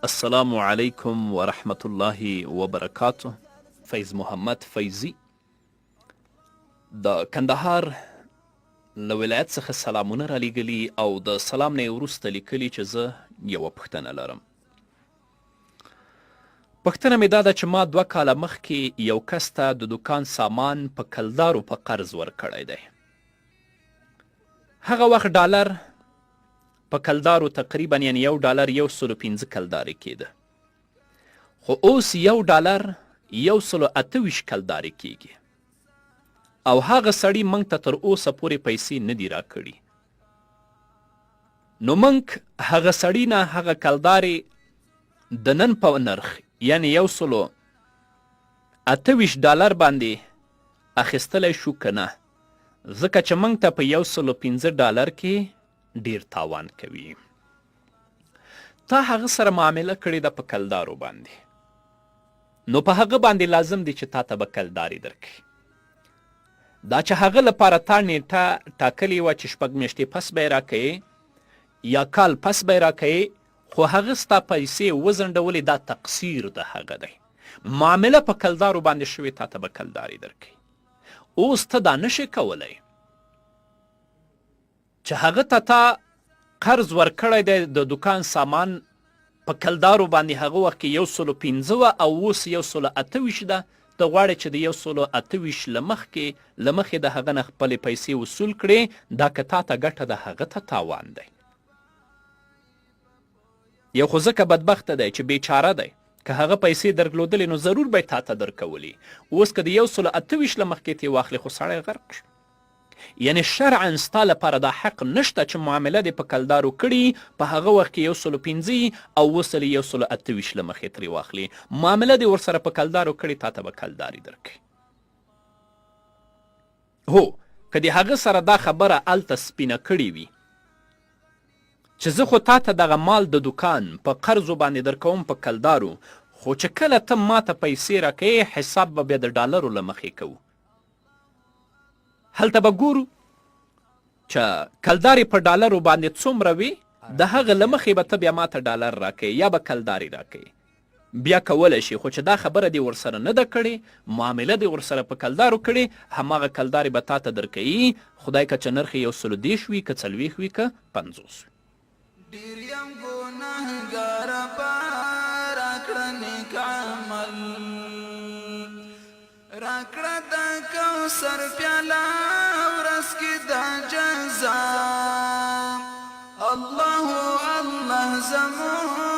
السلام علیکم ورحمت الله وبرکاته. فیض محمد فیضی د کندهار له ولایت څخه سلامونه رالیږلي او د سلام نه یې وروسته لیکلي چې زه یوه پوښتنه لرم. پوښتنه مې دا ده چې ما 2 کاله مخکې یو کس ته د دوکان سامان په کلدارو په قرض ورکړی دی. هغه وخت ډالر په کلدارو تقریبا یعنی $1 105 کلدارې کېده، خو اوس $1 128 کلدارې کېږي او هغه سړي موږ ته تر اوسه پورې پیسې نه دي راکړي. نو موږ هغه سړي نه هغه کلدارې د نن په نرخ یعنی $128 باندې اخیستلی شو که نه، ځکه چې موږ ته په $115 کې ډیر تاوان کوي. تا هغه سره معامله کړې ده په کلدارو باندې، نو په هغه باندې لازم دی چې تا ته به کلداري درکړي. دا چې هغه لپاره تا نیټه ټاکلې وه چې 6 میاشتې پس به یې راکوې یا کال پس به یې راکوې، خو هغه ستا پیسې وځنډولې، دا تقصیر د هغه دی. معامله په کلدارو باندې شوې، تا ته به کلداري درکوي. اوس ته دا نشې کولی چې هغه ته تا قرض ورکړی دی د دوکان سامان په کلدارو باندې، هغه وخت کې 115 وه او اوس 128 ده. ته غواړې چې د 128 له مخکې د هغه نه خپلې پیسې وصول کړې. دا که تا ته ګټه ده، هغه ته تاوان دی. یو خو ځکه بدبخته دی چې بیچاره دی، که هغه پیسې درلودلې نو ضرور به یې تا ته درکولي. اوس که د 128 له مخکې ترې واخلې خو سړی غرق شو. یعنی شرعا ستا لپاره دا حق نشته چې معامله دې په کلدارو کړي، په هغه وخت کې 115 او اوس یې 128 له مخې ترې واخلي. معامله دې ورسره په کلدارو کړي، تا ته به کلداري درکړي. هو که د هغه سره دا خبره هلته سپینه کړې وي چې زه خو تا ته دغه مال د دوکان په قرضو باندې درکوم په کلدارو، خو چې کله ته ما ته پیسې راکوې حساب به بیا د ډالرو له مخې کوو. هلته به ګورو چې کلدارې په ډالرو باندې څومره وي، د هغه له مخې به ته بیا ما ته ډالر راکوې یا به کلدارې راکوې. بیا کولی شي، خو چې دا خبره دې ورسره نه ده کړې، معامله دې ورسره په کلدارو کړې، هماغه کلدارې به تا ته درکوي. خدای که چې نرخ یې 130 وي که 40 وي که 50 وي. ډیر یم ګناهګاره په راکړه نیک عمل، راکړه د کوثر پیاله ورځ کې دا جزا. الله الله زمون